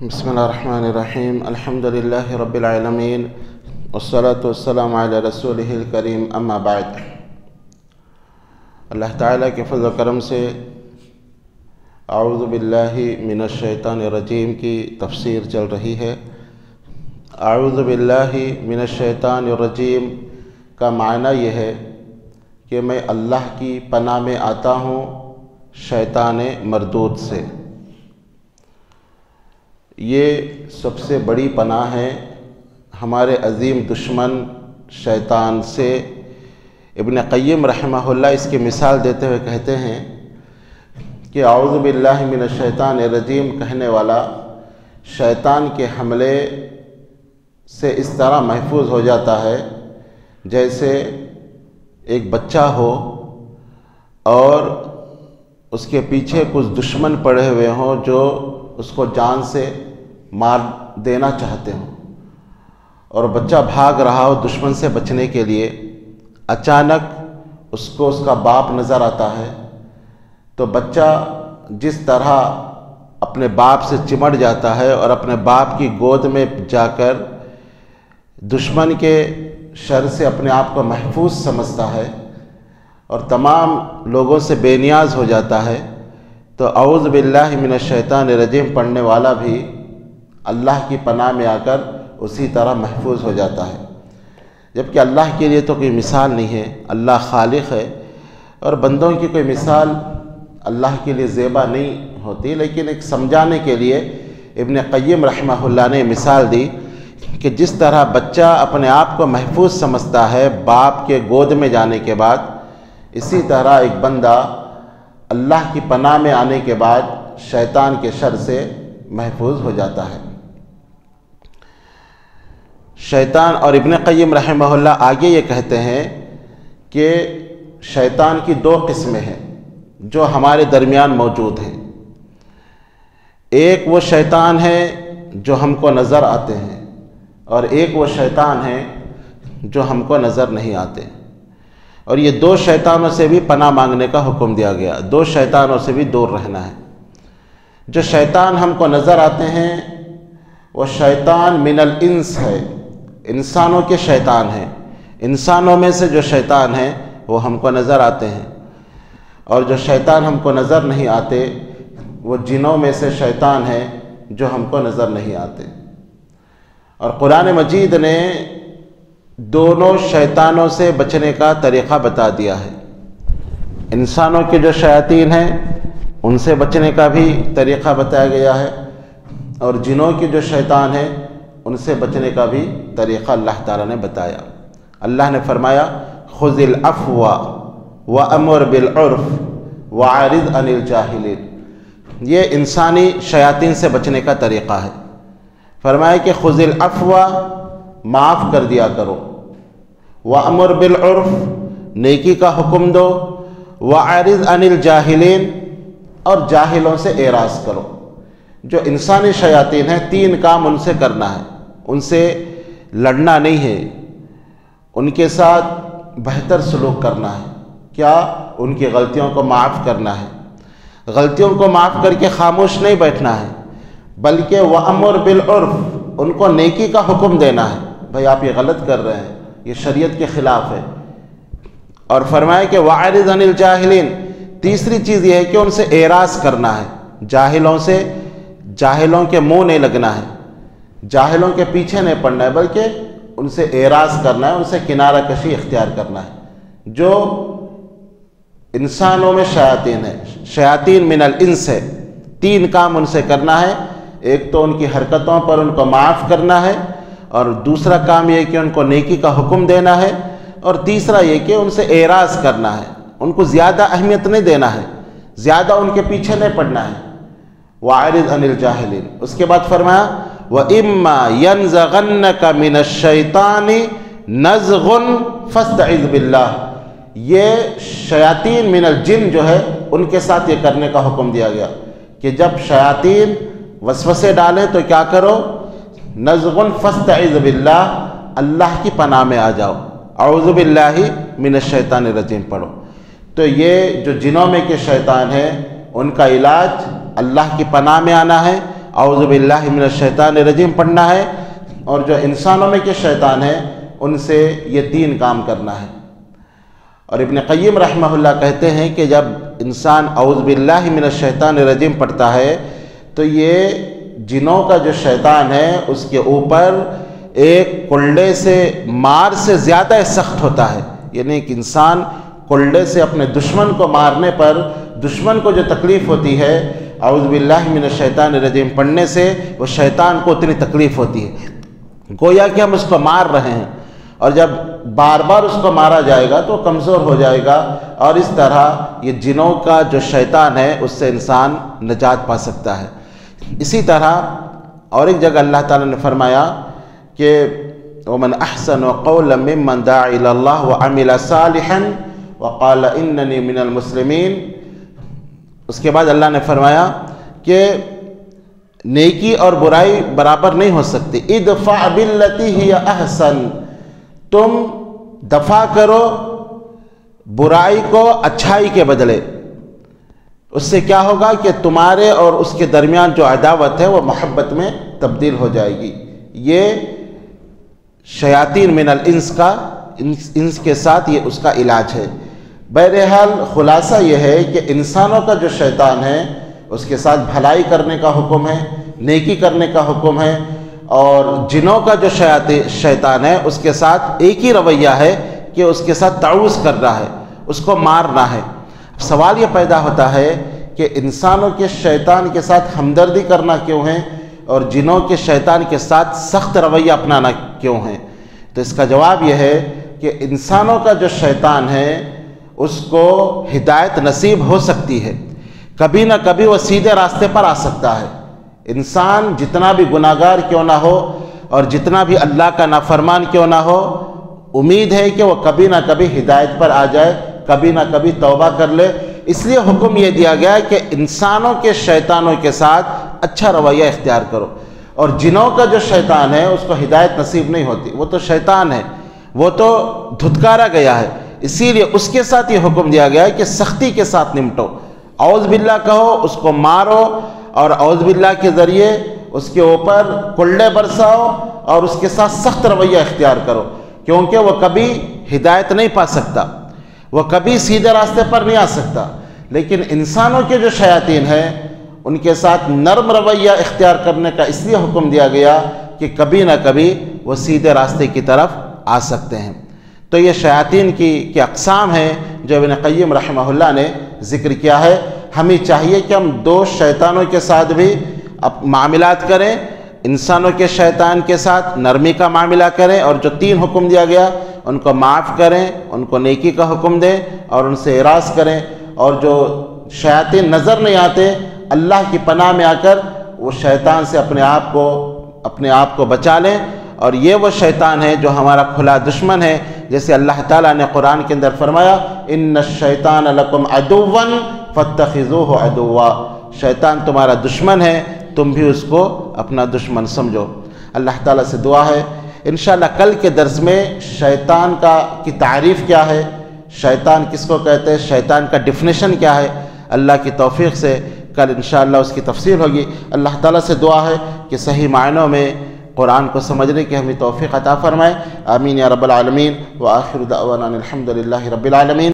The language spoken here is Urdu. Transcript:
بسم اللہ الرحمن الرحیم الحمد للہ رب العالمین والصلاة والسلام علی رسولہ الکریم اما بعد۔ اللہ تعالیٰ کے فضل و کرم سے اعوذ باللہ من الشیطان الرجیم کی تفسیر چل رہی ہے۔ اعوذ باللہ من الشیطان الرجیم کا معنی یہ ہے کہ میں اللہ کی پناہ میں آتا ہوں شیطان مردود سے۔ یہ سب سے بڑی پناہ ہے ہمارے عظیم دشمن شیطان سے۔ ابن قیم رحمہ اللہ اس کی مثال دیتے ہوئے کہتے ہیں کہ اعوذ باللہ من الشیطان الرجیم کہنے والا شیطان کے حملے سے اس طرح محفوظ ہو جاتا ہے جیسے ایک بچہ ہو اور اس کے پیچھے کچھ دشمن پڑے ہوئے ہوں جو اس کو جان سے مار دینا چاہتے ہوں، اور بچہ بھاگ رہا ہو دشمن سے بچنے کے لیے، اچانک اس کو اس کا باپ نظر آتا ہے تو بچہ جس طرح اپنے باپ سے چمٹ جاتا ہے اور اپنے باپ کی گود میں جا کر دشمن کے شر سے اپنے آپ کو محفوظ سمجھتا ہے اور تمام لوگوں سے بے نیاز ہو جاتا ہے، تو اعوذ باللہ من الشیطان الرجیم پڑھنے والا بھی اللہ کی پناہ میں آ کر اسی طرح محفوظ ہو جاتا ہے۔ جبکہ اللہ کے لیے تو کوئی مثال نہیں ہے، اللہ خالق ہے اور بندوں کی کوئی مثال اللہ کے لیے زیبا نہیں ہوتی، لیکن ایک سمجھانے کے لیے ابن قیم رحمہ اللہ نے مثال دی کہ جس طرح بچہ اپنے آپ کو محفوظ سمجھتا ہے باپ کے گود میں جانے کے بعد، اسی طرح ایک بندہ اللہ کی پناہ میں آنے کے بعد شیطان کے شر سے محفوظ ہو جاتا ہے۔ شیطان اور ابن قیم رحمہ اللہ آگے یہ کہتے ہیں کہ شیطان کی دو قسمیں ہیں جو ہمارے درمیان موجود ہیں۔ ایک وہ شیطان ہے جو ہم کو نظر آتے ہیں اور ایک وہ شیطان ہے جو ہم کو نظر نہیں آتے، اور یہ دو شیطانوں سے بھی پناہ مانگنے کا حکم دیا گیا، دو شیطانوں سے بھی دور رہنا ہے۔ جو شیطان ہم کو نظر آتے ہیں وہ شیطان من الانس ہے، انسانوں کے شیطان ہیں۔ انسانوں میں سے جو شیطان ہیں وہ ہم کو نظر آتے ہیں، اور جو شیطان ہم کو نظر نہیں آتے وہ جنوں میں سے شیطان ہیں جو ہم کو نظر نہیں آتے۔ اور قرآن مجید نے دونوں شیطانوں سے بچنے کا طریقہ بتا دیا ہے۔ انسانوں کے جو شیاطین ہیں ان سے بچنے کا بھی طریقہ بتایا گیا ہے، اور جنوں کے جو شیطان ہیں ان سے بچنے کا بھی طریقہ اللہ تعالیٰ نے بتایا۔ اللہ نے فرمایا خذ العفو وامر بالعرف واعرض عن الجاہلین۔ یہ انسانی شیاطین سے بچنے کا طریقہ ہے۔ فرمایا کہ خذ العفو، معاف کر دیا کرو، وامر بالعرف، نیکی کا حکم دو، واعرض عن الجاہلین، اور جاہلوں سے اعراض کرو۔ جو انسانی شیاطین ہیں تین کام ان سے کرنا ہے، ان سے لڑنا نہیں ہے، ان کے ساتھ بہتر سلوک کرنا ہے۔ کیا؟ ان کی غلطیوں کو معاف کرنا ہے، غلطیوں کو معاف کر کے خاموش نہیں بیٹھنا ہے، بلکہ وامر بالعرف، ان کو نیکی کا حکم دینا ہے، بھائی آپ یہ غلط کر رہے ہیں، یہ شریعت کے خلاف ہے۔ اور فرمایا کہ واعرض عن الجاہلین، تیسری چیز یہ ہے کہ ان سے اعراض کرنا ہے، جاہلوں سے، جاہلوں کے منہ نہیں لگنا ہے، جاہلوں کے پیچھے نہیں پڑنا ہے، بلکہ ان سے اعراض کرنا ہے، ان سے کنارہ کشی اختیار کرنا ہے۔ جو انسانوں میں شیاطین ہے، شیاطین من الانس ہے، تین کام ان سے کرنا ہے۔ ایک تو ان کی حرکتوں پر ان کو معاف کرنا ہے، اور دوسرا کام یہ کہ ان کو نیکی کا حکم دینا ہے، اور تیسرا یہ کہ ان سے اعراض کرنا ہے، ان کو زیادہ اہمیت نہیں دینا ہے، زیادہ ان کے پیچھے نہیں پڑنا ہے۔ وَأَعْرِضْ عَنِ الْجَاهِلِينَ۔ اس کے بعد فرمایا وَإِمَّا يَنزَغَنَّكَ مِنَ الشَّيْطَانِ نَزْغٌ فَاسْتَعِذْ بِاللَّهِ۔ یہ شیاطین من الجن جو ہے ان کے ساتھ یہ کرنے کا حکم دیا گیا کہ جب شیاطین وسوسے ڈالیں تو کیا کرو؟ نزغن فاستعذ باللہ، اللہ کی پناہ میں آ جاؤ، اعوذ باللہ من الشیطان الرجیم پڑھو۔ تو یہ جو جنوں میں کے شیطان ہیں ان کا علاج اللہ کی پناہ میں آنا ہے اعوذ باللہ من الشیطان الرجیم پڑھنا ہے، اور جو انسانوں میں کے شیطان ہیں ان سے یہ 3 کام کرنا ہے۔ اور ابن قیم رحمہ اللہ کہتے ہیں کہ جب انسان اعوذ باللہ من الشیطان الرجیم پڑھتا ہے تو یہ جنوں کا جو شیطان ہے اس کے اوپر ایک کلڑے سے مار سے زیادہ سخت ہوتا ہے، یعنی ایک انسان کلڑے سے اپنے دشمن کو مارنے پر دشمن کو جو تکلیف ہوتی ہے، اعوذ باللہ من الشیطان الرجیم پڑھنے سے وہ شیطان کو اتنی تکلیف ہوتی ہے، گویا کہ ہم اس کو مار رہے ہیں، اور جب بار بار اس کو مارا جائے گا تو کمزور ہو جائے گا، اور اس طرح یہ جنوں کا جو شیطان ہے اس سے انسان نجات پا سکتا ہے۔ اسی طرح اور ایک جگہ اللہ تعالیٰ نے فرمایا کہ وَمَنْ أَحْسَنُ قَوْلًا مِّمَّنْ دَعَا إِلَى اللَّهِ وَعَمِلَ صَالِحًا وَقَالَ إِنَّنِي مِنَ الْمُسْلِمِينَ۔ اس کے بعد اللہ نے فرمایا کہ نیکی اور برائی برابر نہیں ہو سکتی، ادفع باللتی ہی احسن، تم دفع کرو برائی کو اچھائی کے بدلے، اس سے کیا ہوگا کہ تمہارے اور اس کے درمیان جو عداوت ہے وہ محبت میں تبدیل ہو جائے گی۔ یہ شیاطین من الانس کا انس کے ساتھ یہ اس کا علاج ہے۔ بہرحال خلاصہ یہ ہے کہ انسانوں کا جو شیطان ہے اس کے ساتھ بھلائی کرنے کا حکم ہے، نیکی کرنے کا حکم ہے، اور جنوں کا جو شیطان ہے اس کے ساتھ ایک ہی رویہ ہے کہ اس کے ساتھ تعوذ کرنا ہے، اس کو مارنا ہے۔ سوال یہ پیدا ہوتا ہے کہ انسانوں کے شیطان کے ساتھ ہمدردی کرنا کیوں ہے اور جنوں کے شیطان کے ساتھ سخت رویہ اپنانا کیوں ہے؟ تو اس کا جواب یہ ہے کہ انسانوں کا جو شیطان ہے اس کو ہدایت نصیب ہو سکتی ہے، کبھی نہ کبھی وہ سیدھے راستے پر آ سکتا ہے۔ انسان جتنا بھی گناہگار کیوں نہ ہو اور جتنا بھی اللہ کا نافرمان کیوں نہ ہو، امید ہے کہ وہ کبھی نہ کبھی ہدایت پر آ جائے، کبھی نہ کبھی توبہ کر لے۔ اس لیے حکم یہ دیا گیا کہ انسانوں کے شیطانوں کے ساتھ اچھا رویہ اختیار کرو، اور جنوں کا جو شیطان ہے اس کو ہدایت نصیب نہیں ہوتی، وہ تو شیطان ہے، وہ تو دھتکارا گیا ہے، اسی لیے اس کے ساتھ یہ حکم دیا گیا ہے کہ سختی کے ساتھ نمٹو، اعوذ باللہ کہو، اس کو مارو، اور اعوذ باللہ کے ذریعے اس کے اوپر کلڑے برساؤ اور اس کے ساتھ سخت رویہ اختیار کرو، کیونکہ وہ کبھی ہدایت نہیں پا سکتا، وہ کبھی سیدھے راستے پر نہیں آ سکتا۔ لیکن انسانوں کے جو شیاطین ہیں ان کے ساتھ نرم رویہ اختیار کرنے کا اس لیے حکم دیا گیا کہ کبھی نہ کبھی وہ سیدھے راستے کی طرف آ سکتے ہیں۔ تو یہ شیاطین کی اقسام ہیں جو ابن قیم رحمہ اللہ نے ذکر کیا ہے۔ ہمیں چاہیے کہ ہم 2 شیطانوں کے ساتھ بھی معاملات کریں، انسانوں کے شیطان کے ساتھ نرمی کا معاملہ کریں، اور جو 3 حکم دیا گیا ان کو معاف کریں، ان کو نیکی کا حکم دیں اور ان سے اعراض کریں، اور جو شیاطین نظر نہیں آتے اللہ کی پناہ میں آ کر وہ شیطان سے اپنے آپ کو بچا لیں۔ اور یہ وہ شیطان ہے جو ہمارا کھلا دشمن ہے، جیسے اللہ تعالیٰ نے قرآن کے اندر فرمایا ان الشیطان لکم عدوا فاتخذوہ عدوا، شیطان تمہارا دشمن ہے، تم بھی اس کو اپنا دشمن سمجھو۔ اللہ تعالیٰ سے دعا ہے انشاءاللہ کل کے درس میں شیطان کی تعریف کیا ہے، شیطان کس کو کہتے ہیں، شیطان کا ڈیفینیشن کیا ہے، اللہ کی توفیق سے کل انشاءاللہ اس کی تفصیل ہوگی۔ اللہ تعالیٰ سے دعا ہے کہ صحیح معنوں میں قرآن کو سمجھنے کی ہمیں توفیق عطا فرمائے، آمین یا رب العالمین۔ وآخر دعوانا الحمد للہ رب العالمین۔